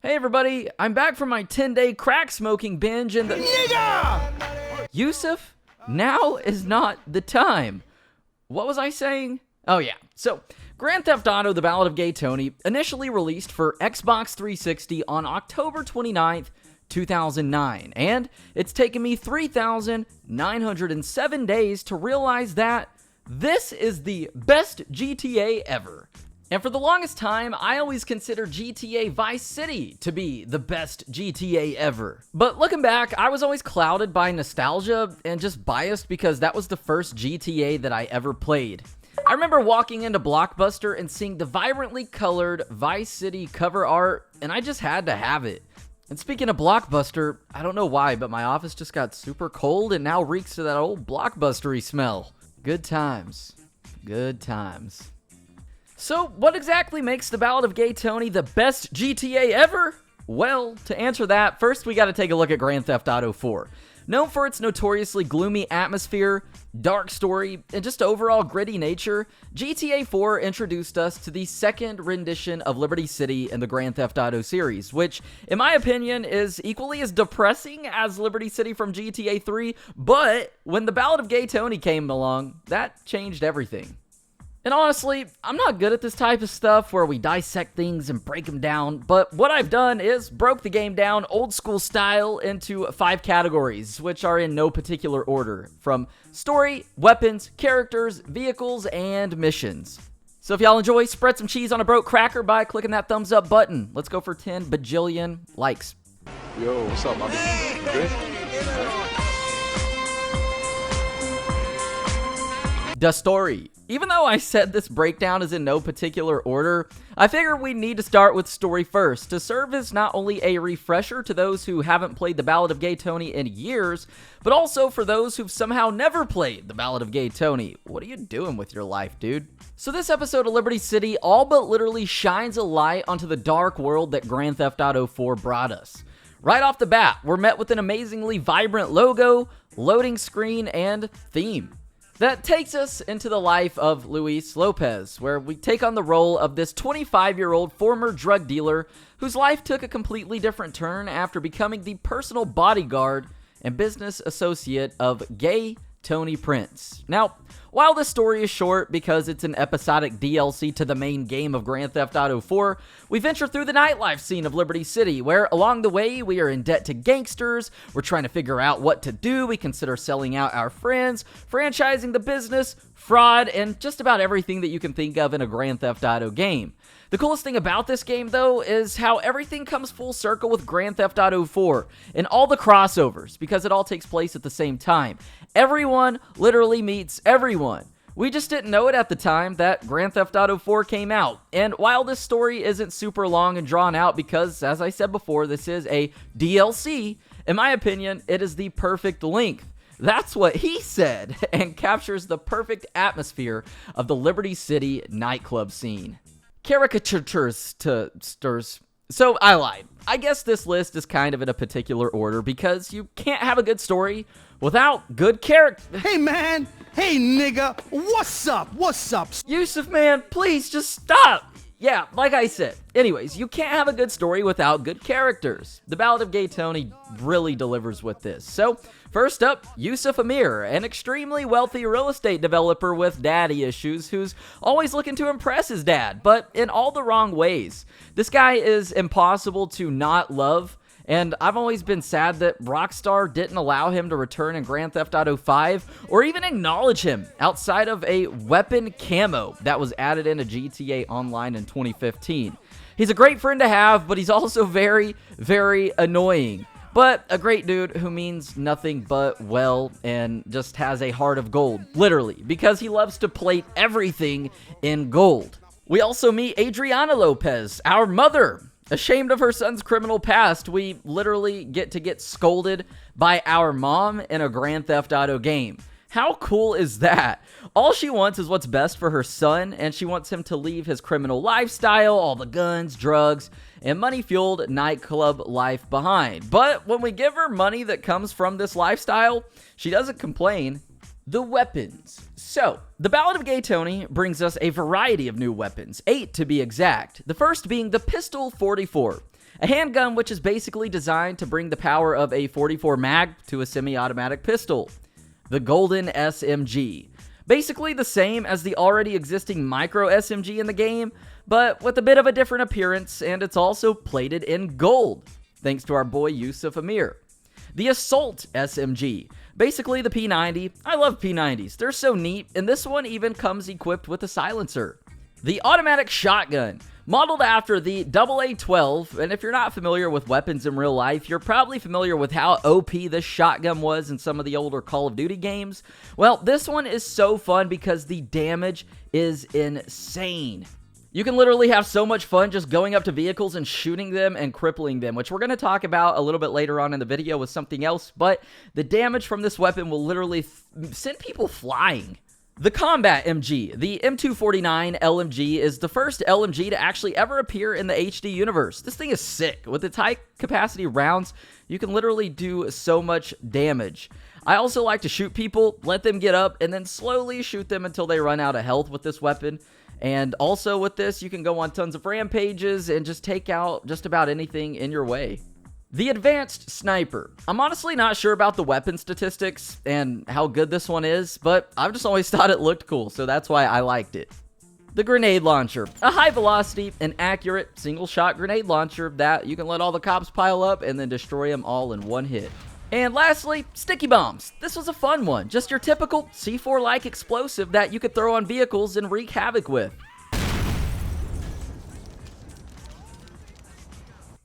Hey everybody, I'm back from my 10-day crack smoking binge and Yusuf, now is not the time. What was I saying? Oh yeah, so Grand Theft Auto: The Ballad of Gay Tony initially released for Xbox 360 on October 29th, 2009, and it's taken me 3,907 days to realize that this is the best GTA ever. And for the longest time, I always considered GTA Vice City to be the best GTA ever. But looking back, I was always clouded by nostalgia and just biased because that was the first GTA that I ever played. I remember walking into Blockbuster and seeing the vibrantly colored Vice City cover art, and I just had to have it. And speaking of Blockbuster, I don't know why, but my office just got super cold and now reeks to that old Blockbustery smell. Good times. Good times. So, what exactly makes The Ballad of Gay Tony the best GTA ever? Well, to answer that, first we gotta take a look at Grand Theft Auto 4. Known for its notoriously gloomy atmosphere, dark story, and just overall gritty nature, GTA 4 introduced us to the second rendition of Liberty City in the Grand Theft Auto series, which, in my opinion, is equally as depressing as Liberty City from GTA 3, but when The Ballad of Gay Tony came along, that changed everything. And honestly, I'm not good at this type of stuff where we dissect things and break them down, but what I've done is broke the game down old school style into 5 categories, which are in no particular order, from story, weapons, characters, vehicles, and missions. So if y'all enjoy, spread some cheese on a broke cracker by clicking that thumbs up button. Let's go for 10 bajillion likes. Yo, what's up, Bobby? Good? The story. Even though I said this breakdown is in no particular order, I figure we need to start with story first to serve as not only a refresher to those who haven't played The Ballad of Gay Tony in years, but also for those who've somehow never played The Ballad of Gay Tony. What are you doing with your life, dude? So this episode of Liberty City all but literally shines a light onto the dark world that Grand Theft Auto 4 brought us. Right off the bat, we're met with an amazingly vibrant logo, loading screen, and theme. That takes us into the life of Luis Lopez, where we take on the role of this 25-year-old former drug dealer whose life took a completely different turn after becoming the personal bodyguard and business associate of Gay Tony Prince. Now, while this story is short because it's an episodic DLC to the main game of Grand Theft Auto 4, we venture through the nightlife scene of Liberty City, where along the way we are in debt to gangsters, we're trying to figure out what to do, we consider selling out our friends, franchising the business, fraud, and just about everything that you can think of in a Grand Theft Auto game. The coolest thing about this game, though, is how everything comes full circle with Grand Theft Auto 4 and all the crossovers, because it all takes place at the same time. Everyone literally meets everyone. We just didn't know it at the time that Grand Theft Auto 4 came out. And while this story isn't super long and drawn out because, as I said before, this is a DLC, in my opinion, it is the perfect length. That's what he said, and captures the perfect atmosphere of the Liberty City nightclub scene. Caricatures to stirs. So I lied. I guess this list is kind of in a particular order because you can't have a good story without good character. Hey man, hey nigga, what's up? What's up? Yusuf, man, please just stop. Yeah, like I said. Anyways, you can't have a good story without good characters. The Ballad of Gay Tony really delivers with this. So, first up, Yusuf Amir, an extremely wealthy real estate developer with daddy issues who's always looking to impress his dad, but in all the wrong ways. This guy is impossible to not love, and I've always been sad that Rockstar didn't allow him to return in Grand Theft Auto 5 or even acknowledge him outside of a weapon camo that was added into GTA Online in 2015. He's a great friend to have, but he's also very, very annoying. But a great dude who means nothing but well and just has a heart of gold, literally, because he loves to plate everything in gold. We also meet Adriana Lopez, our mother. Ashamed of her son's criminal past, we literally get scolded by our mom in a Grand Theft Auto game. How cool is that? All she wants is what's best for her son, and she wants him to leave his criminal lifestyle, all the guns, drugs, and money-fueled nightclub life behind. But when we give her money that comes from this lifestyle, she doesn't complain. The weapons. So, The Ballad of Gay Tony brings us a variety of new weapons, 8 to be exact. The first being the Pistol 44. A handgun which is basically designed to bring the power of a 44 mag to a semi-automatic pistol. The golden SMG. Basically the same as the already existing micro SMG in the game, but with a bit of a different appearance, and it's also plated in gold, thanks to our boy Yusuf Amir. The Assault SMG. Basically the P90. I love P90s. They're so neat, and this one even comes equipped with a silencer. The Automatic Shotgun. Modeled after the AA-12, and if you're not familiar with weapons in real life, you're probably familiar with how OP this shotgun was in some of the older Call of Duty games. Well, this one is so fun because the damage is insane. You can literally have so much fun just going up to vehicles and shooting them and crippling them, which we're going to talk about a little bit later on in the video with something else, but the damage from this weapon will literally send people flying. The Combat MG. The M249 LMG is the first LMG to actually ever appear in the HD universe. This thing is sick. With its high capacity rounds, you can literally do so much damage. I also like to shoot people, let them get up, and then slowly shoot them until they run out of health with this weapon. And also with this, you can go on tons of rampages and just take out just about anything in your way. The Advanced Sniper. I'm honestly not sure about the weapon statistics and how good this one is, but I've just always thought it looked cool, so that's why I liked it. The Grenade Launcher. A high velocity and accurate single shot grenade launcher that you can let all the cops pile up and then destroy them all in one hit. And lastly, Sticky Bombs. This was a fun one. Just your typical C4-like explosive that you could throw on vehicles and wreak havoc with.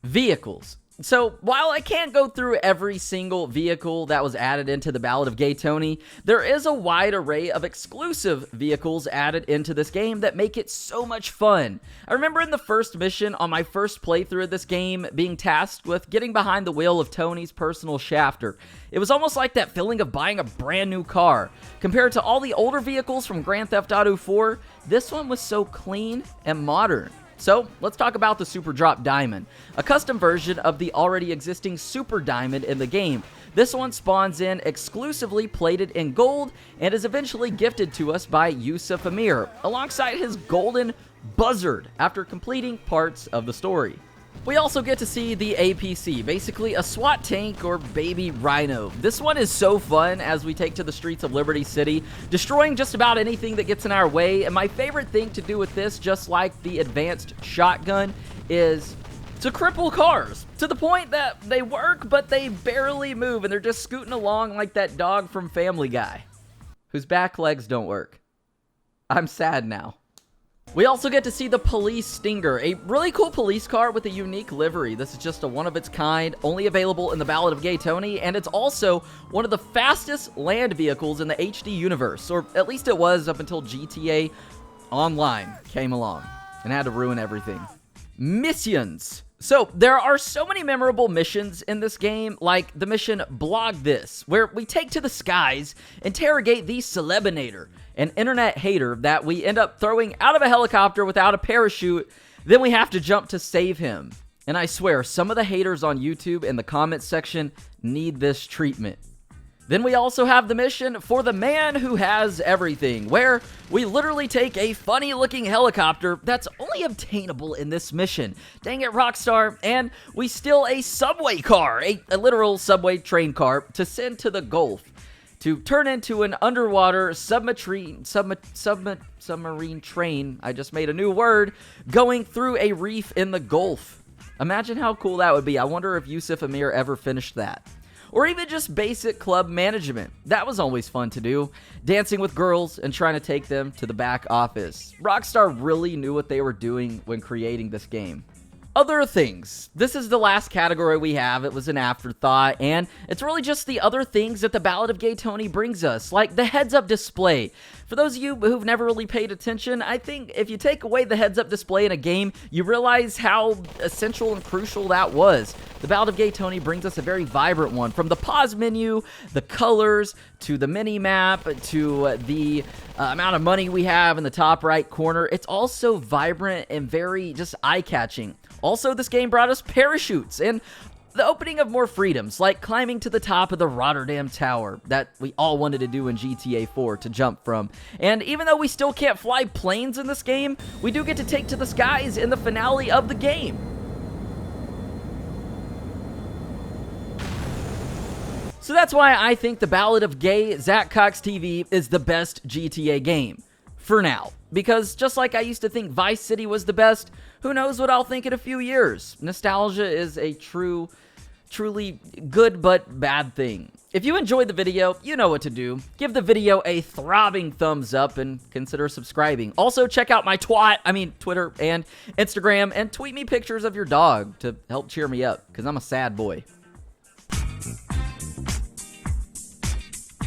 Vehicles. So, while I can't go through every single vehicle that was added into the Ballad of Gay Tony, there is a wide array of exclusive vehicles added into this game that make it so much fun. I remember in the first mission on my first playthrough of this game being tasked with getting behind the wheel of Tony's personal shafter. It was almost like that feeling of buying a brand new car. Compared to all the older vehicles from Grand Theft Auto 4, this one was so clean and modern. So, let's talk about the Super Drop Diamond, a custom version of the already existing Super Diamond in the game. This one spawns in exclusively plated in gold and is eventually gifted to us by Yusuf Amir, alongside his golden buzzard after completing parts of the story. We also get to see the APC, basically a SWAT tank or baby rhino. This one is so fun as we take to the streets of Liberty City, destroying just about anything that gets in our way, and my favorite thing to do with this, just like the advanced shotgun, is to cripple cars, to the point that they work, but they barely move, and they're just scooting along like that dog from Family Guy, whose back legs don't work. I'm sad now. We also get to see the Police Stinger, a really cool police car with a unique livery. This is just a one of its kind, only available in the Ballad of Gay Tony, and it's also one of the fastest land vehicles in the HD universe, or at least it was up until GTA Online came along and had to ruin everything. Missions. So, there are so many memorable missions in this game, like the mission Blog This, where we take to the skies, interrogate the Celebinator, an internet hater that we end up throwing out of a helicopter without a parachute, then we have to jump to save him. And I swear, some of the haters on YouTube in the comments section need this treatment. Then we also have the mission for the man who has everything, where we literally take a funny-looking helicopter that's only obtainable in this mission. Dang it, Rockstar. And we steal a subway car, a literal subway train car, to send to the Gulf, to turn into an underwater submarine train, I just made a new word, going through a reef in the Gulf. Imagine how cool that would be. I wonder if Yusuf Amir ever finished that. Or even just basic club management. That was always fun to do. Dancing with girls and trying to take them to the back office. Rockstar really knew what they were doing when creating this game. Other things. This is the last category we have. It was an afterthought, and it's really just the other things that the Ballad of Gay Tony brings us, like the heads-up display. For those of you who've never really paid attention, I think if you take away the heads-up display in a game, you realize how essential and crucial that was. The Ballad of Gay Tony brings us a very vibrant one, from the pause menu, the colors, to the mini-map, to the amount of money we have in the top right corner. It's all so vibrant and very just eye-catching. Also, this game brought us parachutes and the opening of more freedoms, like climbing to the top of the Rotterdam Tower that we all wanted to do in GTA 4 to jump from. And even though we still can't fly planes in this game, we do get to take to the skies in the finale of the game. So that's why I think the Ballad of Gay Zach Cox TV is the best GTA game. For now. Because just like I used to think Vice City was the best, who knows what I'll think in a few years. Nostalgia is a truly good but bad thing. If you enjoyed the video, you know what to do. Give the video a throbbing thumbs up and consider subscribing. Also, check out my Twitter and Instagram, and tweet me pictures of your dog to help cheer me up, because I'm a sad boy.